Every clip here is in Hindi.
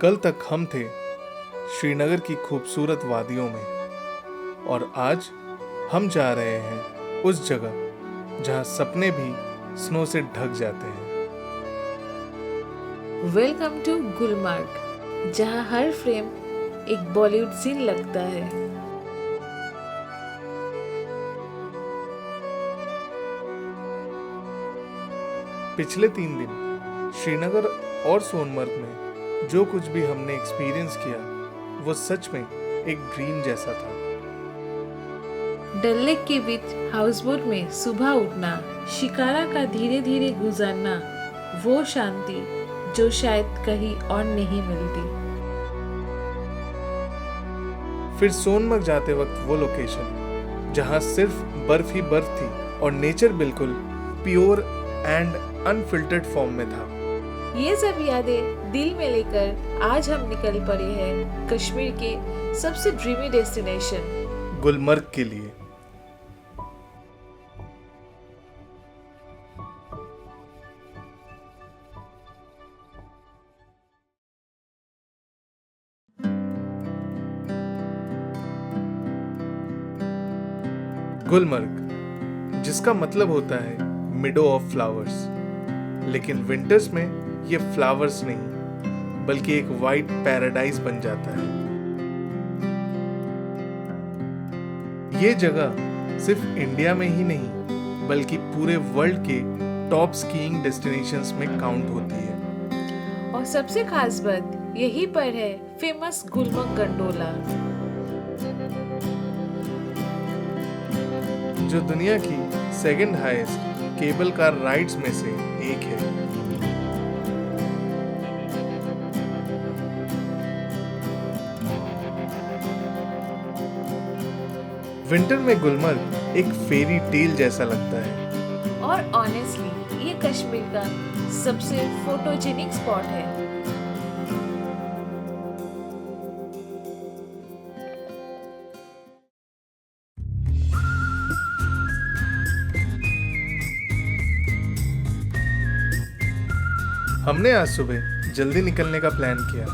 कल तक हम थे श्रीनगर की खूबसूरत वादियों में और आज हम जा रहे हैं उस जगह जहां सपने भी स्नो से ढक जाते हैं। वेलकम टू गुलमर्ग, जहां हर फ्रेम एक बॉलीवुड सीन लगता है। पिछले 3 दिन श्रीनगर और सोनमर्ग में जो कुछ भी हमने एक्सपीरियंस किया वो सच में एक ड्रीम जैसा था। डल लेक के बीच हाउसबोट में सुबह उठना, शिकारा का धीरे धीरे गुजरना, वो शांति जो शायद कहीं और नहीं मिलती। फिर सोनमर्ग जाते वक्त वो लोकेशन जहां सिर्फ बर्फ ही बर्फ थी और नेचर बिल्कुल प्योर एंड अनफिल्टर्ड फॉर्म में था। ये सब यादें दिल में लेकर आज हम निकल पड़े हैं कश्मीर के सबसे ड्रीमी डेस्टिनेशन गुलमर्ग के लिए। गुलमर्ग जिसका मतलब होता है मिडो ऑफ फ्लावर्स, लेकिन विंटर्स में ये फ्लावर्स नहीं बल्कि एक वाइट पैराडाइज बन जाता है। ये जगह सिर्फ इंडिया में ही नहीं बल्कि पूरे वर्ल्ड के टॉप स्कीइंग डेस्टिनेशंस में काउंट होती है। और सबसे खास बात यही पर है फेमस गुलमर्ग गंडोला, जो दुनिया की second highest cable car rides में से एक है। विंटर में गुलमर्ग एक फेरी टेल जैसा लगता है। और ऑनेस्टली ये कश्मीर का सबसे फोटोजेनिक स्पॉट है। हमने आज सुबह जल्दी निकलने का प्लान किया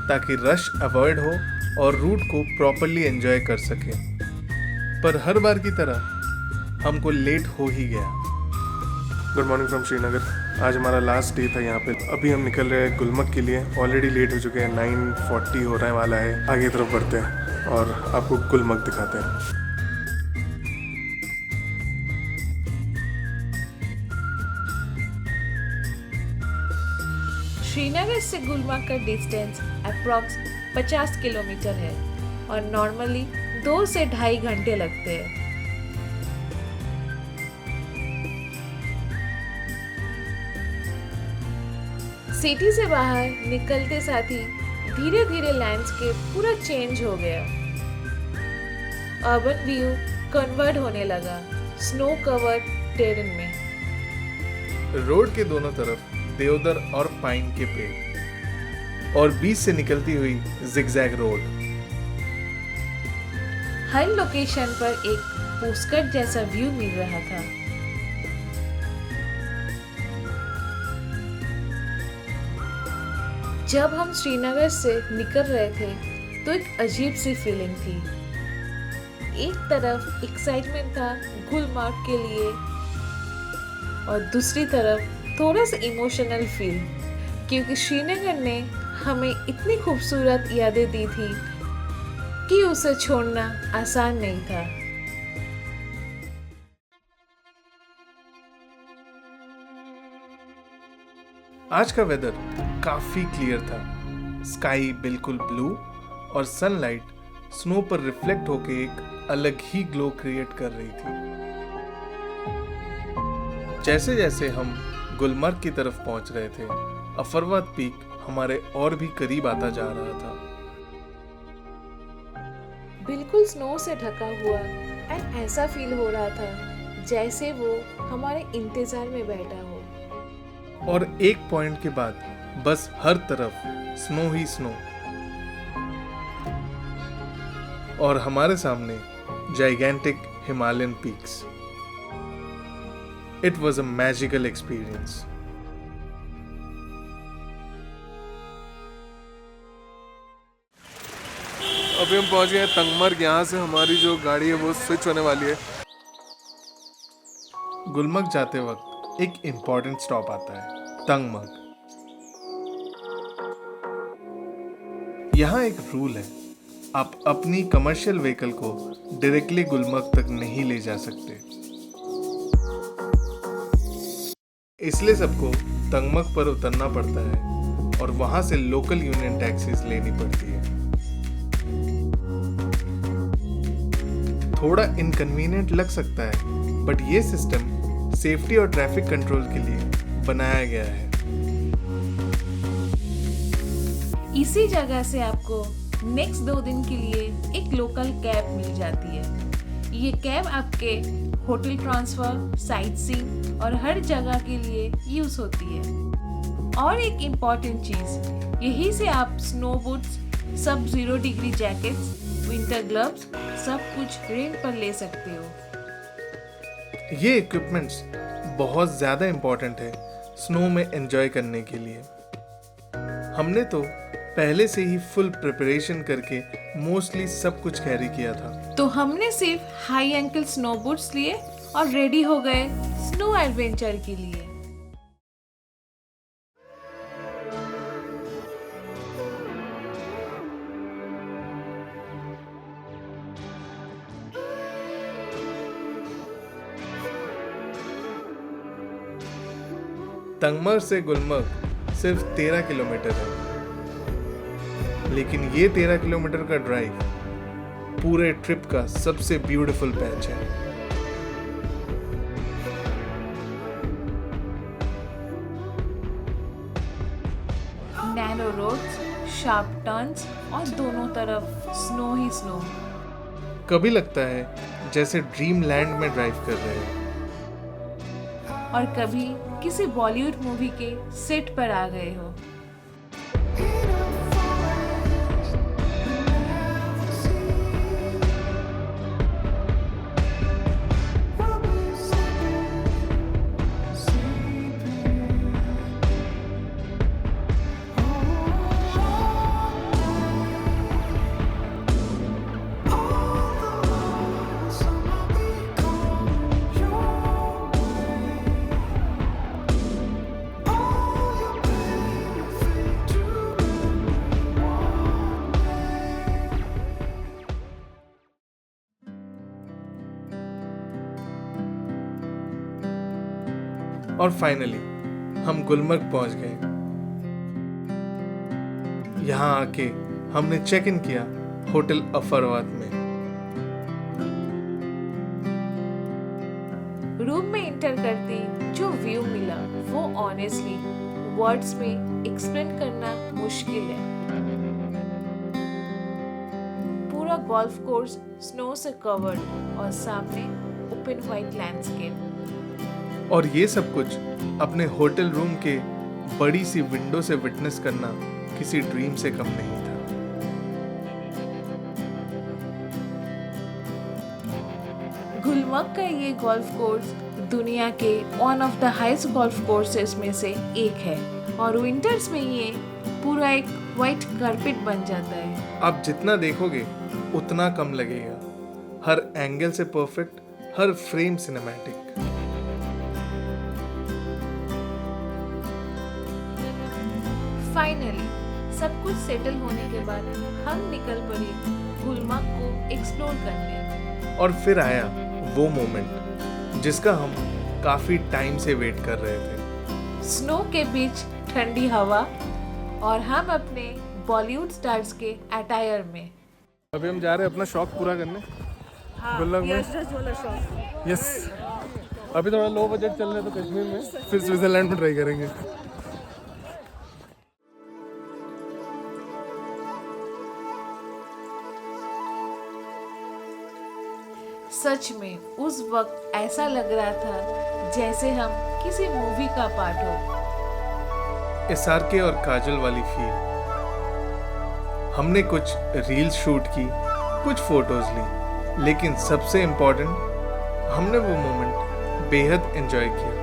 ताकि रश अवॉइड हो और रूट को प्रॉपर्ली एंजॉय कर सके, पर हर बार की तरह हमको लेट हो ही गया। Good morning from Srinagar. आज हमारा लास्ट डे था यहाँ पे। अभी हम निकल रहे हैं गुलमर्ग के लिए। ऑलरेडी लेट हो चुके हैं, 9:40 होने वाला है। आगे तरफ बढ़ते हैं और आपको गुलमर्ग दिखाते हैं। श्रीनगर से गुलमर्ग का डिस्टेंस अप्रॉक्स 50 किलोमीटर है और नॉर्मली 2 से 2.5 घंटे लगते हैं। सिटी से बाहर निकलते साथ ही धीरे धीरे लैंडस्केप पूरा चेंज हो गया। अर्बन व्यू कन्वर्ट होने लगा स्नो कवर्ड टेरेन में। रोड के दोनों तरफ देवदार और पाइन के पेड़ और बीच से निकलती हुई जिगजैग रोड। हर लोकेशन पर एक पोस्टकार्ड जैसा व्यू मिल रहा था। जब हम श्रीनगर से निकल रहे थे तो एक अजीब सी फीलिंग थी। एक तरफ एक्साइटमेंट था गुलमर्ग के लिए और दूसरी तरफ थोड़ा सा इमोशनल फील, क्योंकि श्रीनगर ने हमें इतनी खूबसूरत यादें दी थी कि उसे छोड़ना आसान नहीं था। आज का वेदर काफी क्लियर था। स्काई बिल्कुल ब्लू और सनलाइट स्नो पर रिफ्लेक्ट होके एक अलग ही ग्लो क्रिएट कर रही थी। जैसे जैसे हम गुलमर्ग की तरफ पहुंच रहे थे, अफरवत पीक हमारे और भी करीब आता जा रहा था। बिल्कुल स्नो से ढका हुआ एंड ऐसा फील हो रहा था जैसे वो हमारे इंतजार में बैठा हो। और एक पॉइंट के बाद बस हर तरफ स्नो ही स्नो और हमारे सामने gigantic Himalayan peaks. It was a magical experience. अभी हम पहुंच गए हैं तंगमर्ग। यहाँ से हमारी जो गाड़ी है वो स्विच होने वाली है। गुलमर्ग जाते वक्त एक इम्पॉर्टेंट स्टॉप आता है, तंगमर्ग। यहाँ एक रूल है, आप अपनी कमर्शियल व्हीकल को डायरेक्टली गुलमर्ग तक नहीं ले जा सकते, इसलिए सबको तंगमर्ग पर उतरना पड़ता है और वहां से लोकल यूनियन टैक्सीज लेनी पड़ती है। थोड़ा इनकन्वीनियंट लग सकता है, बट ये सिस्टम सेफ्टी और ट्रैफिक कंट्रोल के लिए बनाया गया है। इसी जगह से आपको नेक्स्ट 2 दिन के लिए एक लोकल कैब मिल जाती है। ये कैब आपके होटल ट्रांसफर, साइट सीइंग और हर जगह के लिए यूज होती है। और एक इम्पॉर्टेंट चीज, यही से आप स्नो बूट्स, सब 0 डिग्री जैकेट्स, विंटर ग्लव्स, सब कुछ रेंट पर ले सकते हो। ये इक्विपमेंट्स बहुत ज़्यादा इम्पोर्टेंट है स्नो में एंजॉय करने के लिए। हमने तो पहले से ही फुल प्रिपरेशन करके मोस्टली सब कुछ कैरी किया था। तो हमने सिर्फ हाई एंकल स्नो बूट्स लिए और रेडी हो गए स्नो एडवेंचर के लिए। तंगमर्ग से गुलमर्ग सिर्फ 13 किलोमीटर है, लेकिन ये 13 किलोमीटर का ड्राइव पूरे ट्रिप का सबसे ब्यूटीफुल पैच है। नैरो रोड्स, शार्प टर्न्स और दोनों तरफ स्नो ही स्नो। कभी लगता है जैसे ड्रीम लैंड में ड्राइव कर रहे हैं, और कभी किसी बॉलीवुड मूवी के सेट पर आ गए हो। और फाइनली हम गुलमर्ग पहुंच गए। यहाँ आके हमने चेक इन किया होटल अफरवात में। रूम में इंटर करते जो व्यू मिला वो ऑनेस्टली वर्ड्स में एक्सप्लेन करना मुश्किल है। पूरा गोल्फ कोर्स स्नो से कवर्ड और सामने ओपन व्हाइट लैंडस्केप। और ये सब कुछ अपने होटल रूम के बड़ी सी विंडो से विटनेस करना किसी ड्रीम से कम नहीं था। गुलमर्ग का ये गोल्फ कोर्स दुनिया के one of the highest golf courses में से एक है और विंटर्स में ये पूरा एक व्हाइट कारपेट बन जाता है। आप जितना देखोगे उतना कम लगेगा, हर एंगल से परफेक्ट, हर फ्रेम सिनेमैटिक। फाइनली सब कुछ सेटल होने के बाद हम निकल पड़े गुलमर्ग को एक्सप्लोर करने। और फिर आया वो मोमेंट जिसका हम काफी टाइम से वेट कर रहे थे। स्नो के बीच ठंडी हवा और हम अपने बॉलीवुड स्टार्स के अटायर में। अभी हम जा रहे हैं अपना शौक पूरा करने। गुलमर्ग में यस, अभी थोड़ा लो बजट चल रहा है तो कश्मीर में, फिर स्विट्जरलैंड में ट्राई करेंगे। सच में उस वक्त ऐसा लग रहा था जैसे हम किसी मूवी का पार्ट हो। एसआरके और काजल वाली फील। हमने कुछ रील्स शूट की, कुछ फोटोज ली, लेकिन सबसे इम्पोर्टेंट हमने वो मोमेंट बेहद एंजॉय किया।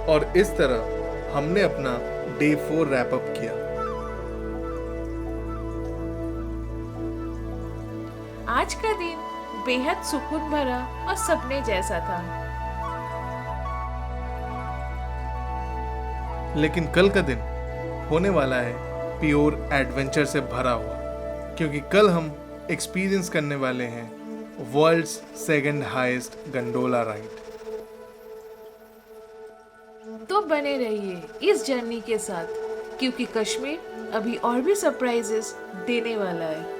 और इस तरह हमने अपना डे 4 रैप अप किया। आज का दिन बेहद सुकून भरा और सपने जैसा था। लेकिन कल का दिन होने वाला है प्योर एडवेंचर से भरा हुआ, क्योंकि कल हम एक्सपीरियंस करने वाले हैं world's second highest gondola ride. तो बने रहिए इस जर्नी के साथ, क्योंकि कश्मीर अभी और भी सरप्राइजेस देने वाला है।